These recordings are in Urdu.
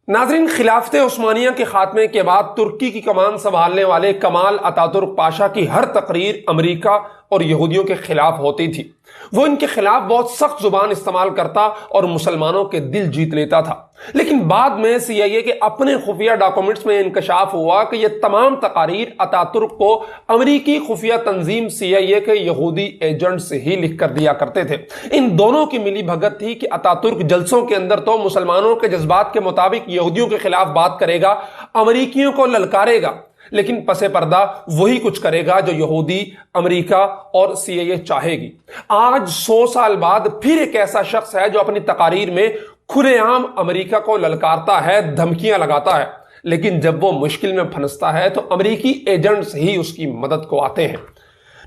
ناظرین، خلافت عثمانیہ کے خاتمے کے بعد ترکی کی کمان سنبھالنے والے کمال اتاترک پاشا کی ہر تقریر امریکہ اور یہودیوں کے خلاف ہوتی تھی۔ وہ ان کے خلاف بہت سخت زبان استعمال کرتا اور مسلمانوں کے دل جیت لیتا تھا، لیکن بعد میں CIA کے اپنے خفیہ ڈاکومنٹس میں انکشاف ہوا کہ یہ تمام تقاریر اتاترک کو امریکی خفیہ تنظیم CIA کے یہودی ایجنٹس ہی لکھ کر دیا کرتے تھے۔ ان دونوں کی ملی بھگت تھی کہ اتاترک جلسوں کے اندر تو مسلمانوں کے جذبات کے مطابق یہودیوں کے خلاف بات کرے گا، امریکیوں کو للکارے گا، لیکن پس پردہ وہی کچھ کرے گا جو یہودی، امریکہ اور CIA چاہے گی۔ آج 100 سال بعد پھر ایک ایسا شخص ہے جو اپنی تقاریر میں کھلے عام امریکہ کو للکارتا ہے، دھمکیاں لگاتا ہے، لیکن جب وہ مشکل میں پھنستا ہے تو امریکی ایجنٹس ہی اس کی مدد کو آتے ہیں۔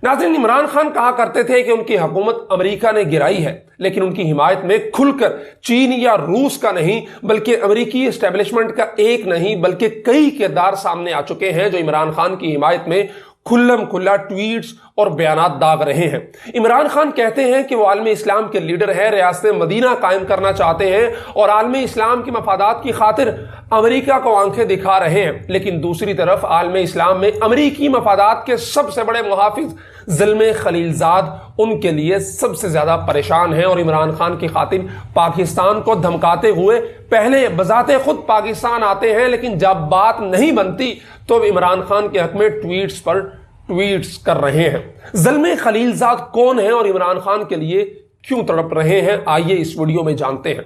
ناظرین، عمران خان کہا کرتے تھے کہ ان کی حکومت امریکہ نے گرائی ہے، لیکن ان کی حمایت میں کھل کر چین یا روس کا نہیں بلکہ امریکی اسٹیبلشمنٹ کا ایک نہیں بلکہ کئی کردار سامنے آ چکے ہیں جو عمران خان کی حمایت میں کھلم کھلا ٹویٹس اور بیانات داغ رہے ہیں۔ عمران خان کہتے ہیں کہ وہ عالم اسلام کے لیڈر ہیں، ریاست مدینہ قائم کرنا چاہتے ہیں اور عالم اسلام کے مفادات کی خاطر امریکہ کو آنکھیں دکھا رہے ہیں، لیکن دوسری طرف عالم اسلام میں امریکی مفادات کے سب سے بڑے محافظ زلمے خلیل زاد ان کے لیے سب سے زیادہ پریشان ہیں اور عمران خان کی خاطر پاکستان کو دھمکاتے ہوئے پہلے بذات خود پاکستان آتے ہیں، لیکن جب بات نہیں بنتی تو عمران خان کے حق میں ٹویٹس پر ٹویٹس کر رہے ہیں۔ زلمے خلیل زاد کون ہیں اور عمران خان کے لیے کیوں تڑپ رہے ہیں، آئیے اس ویڈیو میں جانتے ہیں۔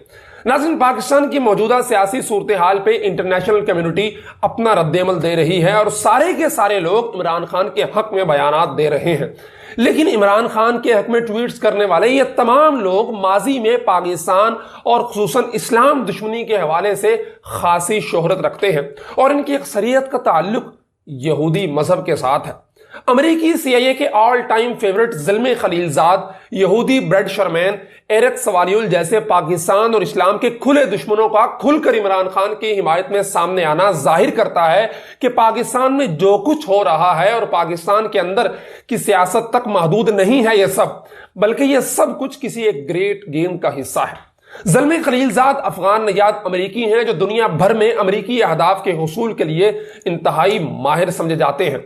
ناظرین، پاکستان کی موجودہ سیاسی صورتحال پہ انٹرنیشنل کمیونٹی اپنا رد عمل دے رہی ہے اور سارے کے سارے لوگ عمران خان کے حق میں بیانات دے رہے ہیں، لیکن عمران خان کے حق میں ٹویٹس کرنے والے یہ تمام لوگ ماضی میں پاکستان اور خصوصاً اسلام دشمنی کے حوالے سے خاصی شہرت رکھتے ہیں اور ان کی اکثریت کا تعلق یہودی مذہب کے ساتھ ہے۔ امریکی CIA کے آل ٹائم فیورٹ زلمے خلیل زاد، یہودی بریڈ شرمین، ایرک سوالیول جیسے پاکستان اور اسلام کے کھلے دشمنوں کا کھل کر عمران خان کی حمایت میں سامنے آنا ظاہر کرتا ہے کہ پاکستان میں جو کچھ ہو رہا ہے اور پاکستان کے اندر کی سیاست تک محدود نہیں ہے یہ سب، بلکہ یہ سب کچھ کسی ایک گریٹ گیم کا حصہ ہے۔ زلمے خلیل زاد افغان نژاد امریکی ہیں جو دنیا بھر میں امریکی اہداف کے حصول کے لیے انتہائی ماہر سمجھے جاتے ہیں،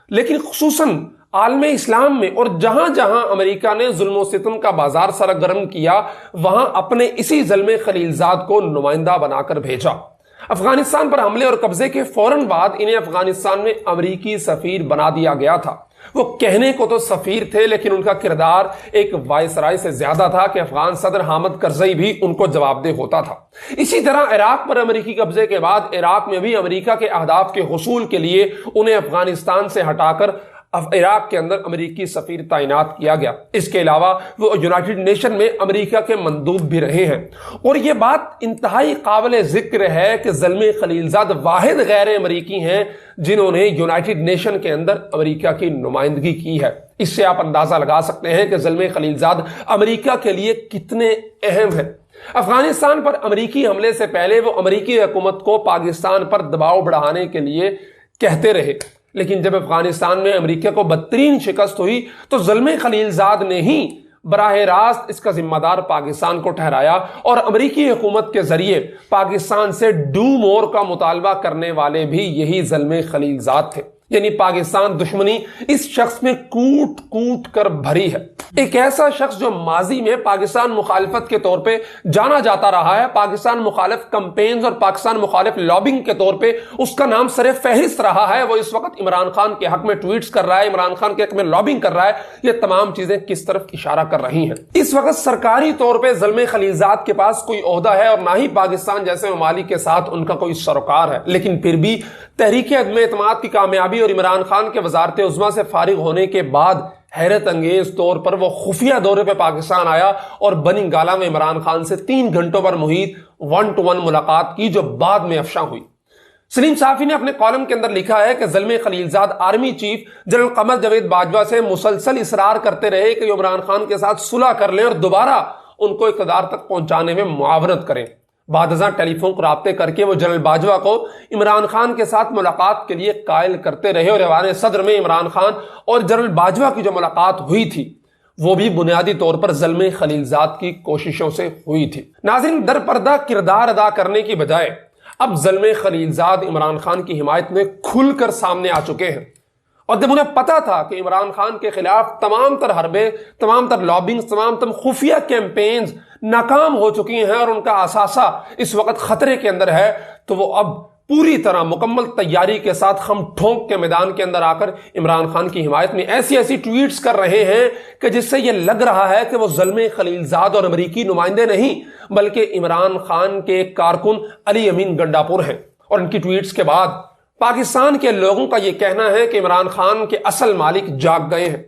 لیکن خصوصاً عالم اسلام میں اور جہاں جہاں امریکہ نے ظلم و ستم کا بازار سرگرم کیا وہاں اپنے اسی زلمے خلیل زاد کو نمائندہ بنا کر بھیجا۔ افغانستان پر حملے اور قبضے کے فوراً بعد انہیں افغانستان میں امریکی سفیر بنا دیا گیا تھا۔ وہ کہنے کو تو سفیر تھے، لیکن ان کا کردار ایک وائسرائے سے زیادہ تھا کہ افغان صدر حامد کرزئی بھی ان کو جواب دہ ہوتا تھا۔ اسی طرح عراق پر امریکی قبضے کے بعد عراق میں بھی امریکہ کے اہداف کے حصول کے لیے انہیں افغانستان سے ہٹا کر عراق کے اندر امریکی سفیر تعینات کیا گیا۔ اس کے علاوہ وہ یونائٹڈ نیشن میں امریکہ کے مندوب بھی رہے ہیں، اور یہ بات انتہائی قابل ذکر ہے کہ زلمے خلیل زاد واحد غیر امریکی ہیں جنہوں نے یونائٹڈ نیشن کے اندر امریکہ کی نمائندگی کی ہے۔ اس سے آپ اندازہ لگا سکتے ہیں کہ زلمے خلیل زاد امریکہ کے لیے کتنے اہم ہیں۔ افغانستان پر امریکی حملے سے پہلے وہ امریکی حکومت کو پاکستان پر دباؤ بڑھانے کے لیے کہتے رہے، لیکن جب افغانستان میں امریکہ کو بدترین شکست ہوئی تو زلمے خلیل زاد نے ہی براہ راست اس کا ذمہ دار پاکستان کو ٹھہرایا اور امریکی حکومت کے ذریعے پاکستان سے ڈو مور کا مطالبہ کرنے والے بھی یہی زلمے خلیل زاد تھے۔ یعنی پاکستان دشمنی اس شخص میں کوٹ کوٹ کر بھری ہے۔ ایک ایسا شخص جو ماضی میں پاکستان مخالفت کے طور پہ جانا جاتا رہا ہے، پاکستان مخالف کمپینز اور پاکستان مخالف لابنگ کے طور پہ اس کا نام سر فہرست رہا ہے، وہ اس وقت عمران خان کے حق میں ٹویٹس کر رہا ہے، عمران خان کے حق میں لابنگ کر رہا ہے۔ یہ تمام چیزیں کس طرف اشارہ کر رہی ہیں؟ اس وقت سرکاری طور پہ زلمے خلیل زاد کے پاس کوئی عہدہ ہے اور نہ ہی پاکستان جیسے ممالک کے ساتھ ان کا کوئی سروکار ہے، لیکن پھر بھی تحریک عدم اعتماد کی کامیابی اور عمران خان کے وزارت عظمیٰ سے فارغ ہونے کے بعد حیرت انگیز طور پر وہ خفیہ دورے پہ پاکستان آیا اور بنی گالہ میں عمران خان سے 3 گھنٹوں پر محیط 1 to 1 ملاقات کی جو بعد میں افشا ہوئی۔ سلیم صافی نے اپنے کالم کے اندر لکھا ہے کہ زلمے خلیل زاد army chief general Qamar Javed Bajwa سے مسلسل اصرار کرتے رہے کہ عمران خان کے ساتھ صلح کر لیں اور دوبارہ ان کو اقتدار تک پہنچانے میں معاونت کریں۔ بعد ازاں ٹیلی فون رابطے کر کے وہ جنرل باجوہ کو عمران خان کے ساتھ ملاقات کے لیے قائل کرتے رہے اور ایوان صدر میں عمران خان اور جنرل باجوہ کی جو ملاقات ہوئی تھی وہ بھی بنیادی طور پر زلمے خلیل زاد کی کوششوں سے ہوئی تھی۔ ناظرین، در پردہ کردار ادا کرنے کی بجائے اب زلمے خلیلزاد عمران خان کی حمایت میں کھل کر سامنے آ چکے ہیں، اور جب انہیں پتا تھا کہ عمران خان کے خلاف تمام تر حربے، تمام تر لابنگ، تمام تر خفیہ کیمپینز ناکام ہو چکی ہیں اور ان کا اثاثہ اس وقت خطرے کے اندر ہے، تو وہ اب پوری طرح مکمل تیاری کے ساتھ ہم ٹھونک کے میدان کے اندر آ کر عمران خان کی حمایت میں ایسی ٹویٹس کر رہے ہیں کہ جس سے یہ لگ رہا ہے کہ وہ زلمے خلیلزاد اور امریکی نمائندے نہیں بلکہ عمران خان کے کارکن علی امین گنڈاپور ہیں۔ اور ان کی ٹویٹس کے بعد پاکستان کے لوگوں کا یہ کہنا ہے کہ عمران خان کے اصل مالک جاگ گئے ہیں۔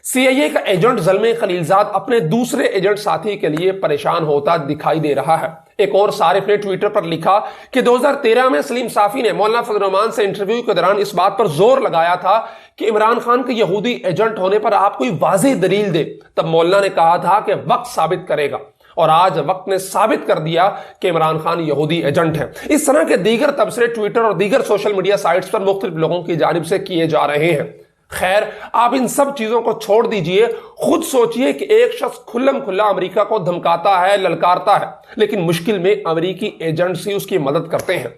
سی آئی اے کا ایجنٹ زلمے خلیلزاد اپنے دوسرے ایجنٹ ساتھی کے لیے پریشان ہوتا دکھائی دے رہا ہے۔ ایک اور صارف نے ٹویٹر پر لکھا کہ 2013 میں سلیم صافی نے مولانا فضل الرحمان سے انٹرویو کے دوران اس بات پر زور لگایا تھا کہ عمران خان کے یہودی ایجنٹ ہونے پر آپ کوئی واضح دلیل دے۔ تب مولانا نے کہا تھا کہ وقت ثابت کرے گا، اور آج وقت نے ثابت کر دیا کہ عمران خان یہودی ایجنٹ ہے۔ اس طرح کے دیگر تبصرے ٹویٹر اور دیگر سوشل میڈیا سائٹس پر مختلف لوگوں کی جانب سے کیے جا رہے ہیں۔ خیر، آپ ان سب چیزوں کو چھوڑ دیجئے، خود سوچئے کہ ایک شخص کھلم کھلا امریکہ کو دھمکاتا ہے، للکارتا ہے، لیکن مشکل میں امریکی ایجنٹس ہی اس کی مدد کرتے ہیں۔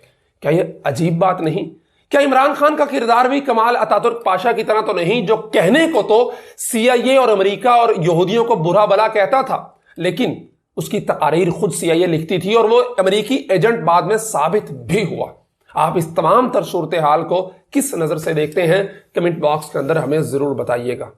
کیا یہ عجیب بات نہیں؟ کیا عمران خان کا کردار بھی کمال اتاترک پاشا کی طرح تو نہیں، جو کہنے کو تو سی آئی اے اور امریکہ اور یہودیوں کو برا بلا کہتا تھا، لیکن اس کی تقاریر خود سی آئی اے لکھتی تھی اور وہ امریکی ایجنٹ بعد میں ثابت بھی ہوا۔ آپ اس تمام تر صورتحال کو کس نظر سے دیکھتے ہیں؟ کمنٹ باکس کے اندر ہمیں ضرور بتائیے گا۔